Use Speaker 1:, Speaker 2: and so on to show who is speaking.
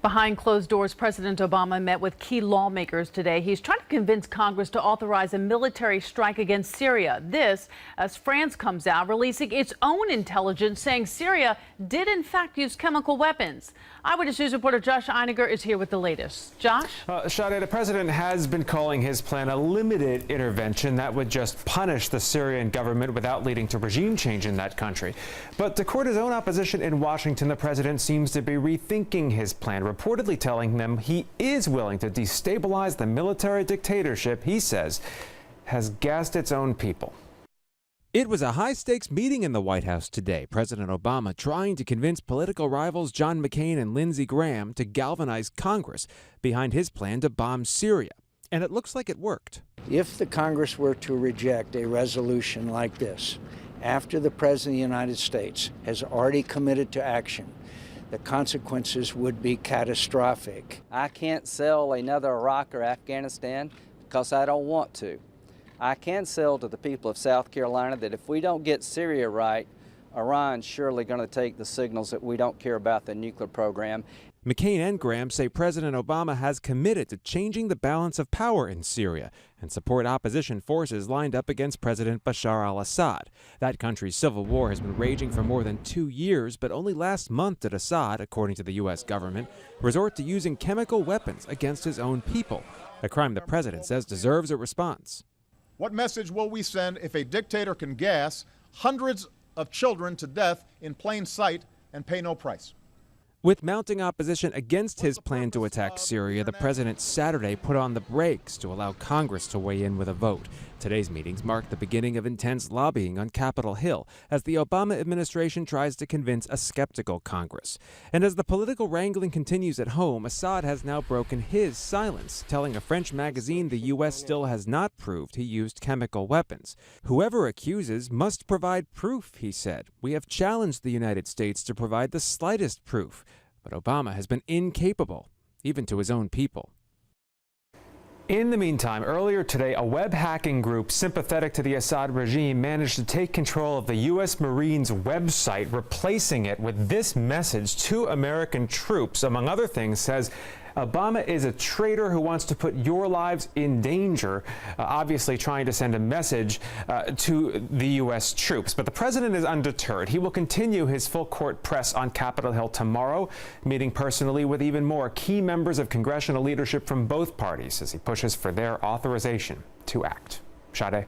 Speaker 1: Behind closed doors, President Obama met with key lawmakers today. He's trying to convince Congress to authorize a military strike against Syria. This as France comes out releasing its own intelligence saying Syria did in fact use chemical weapons. Eyewitness News reporter Josh Einiger is here with the latest. Josh?
Speaker 2: Sade, the president has been calling his plan a limited intervention that would just punish the Syrian government without leading to regime change in that country. But to court his own opposition in Washington, the president seems to be rethinking his plan, reportedly telling them he is willing to destabilize the military dictatorship he says has gassed its own people.
Speaker 3: It was a high-stakes meeting in the White House today. President Obama trying to convince political rivals John McCain and Lindsey Graham to galvanize Congress behind his plan to bomb Syria. And it looks like it worked.
Speaker 4: If the Congress were to reject a resolution like this, after the President of the United States has already committed to action, the consequences would be catastrophic.
Speaker 5: I can't sell another Iraq or Afghanistan because I don't want to. I can sell to the people of South Carolina that if we don't get Syria right, Iran's surely going to take the signals that we don't care about the nuclear program.
Speaker 3: McCain and Graham say President Obama has committed to changing the balance of power in Syria and support opposition forces lined up against President Bashar al-Assad. That country's civil war has been raging for more than 2 years, but only last month did Assad, according to the U.S. government, resort to using chemical weapons against his own people, a crime the president says deserves a response.
Speaker 6: What message will we send if a dictator can gas hundreds of children to death in plain sight and pay no price?
Speaker 3: With mounting opposition against his plan to attack Syria, the president Saturday put on the brakes to allow Congress to weigh in with a vote. Today's meetings mark the beginning of intense lobbying on Capitol Hill as the Obama administration tries to convince a skeptical Congress. And as the political wrangling continues at home, Assad has now broken his silence, telling a French magazine the U.S. still has not proved he used chemical weapons. Whoever accuses must provide proof, he said. We have challenged the United States to provide the slightest proof. But Obama has been incapable, even to his own people.
Speaker 2: In the meantime, earlier today, a web hacking group sympathetic to the Assad regime managed to take control of the U.S. Marines website, replacing it with this message to American troops. Among other things, says Obama is a traitor who wants to put your lives in danger, obviously trying to send a message to the U.S. troops. But the president is undeterred. He will continue his full court press on Capitol Hill tomorrow, meeting personally with even more key members of congressional leadership from both parties as he pushes for their authorization to act. Sade.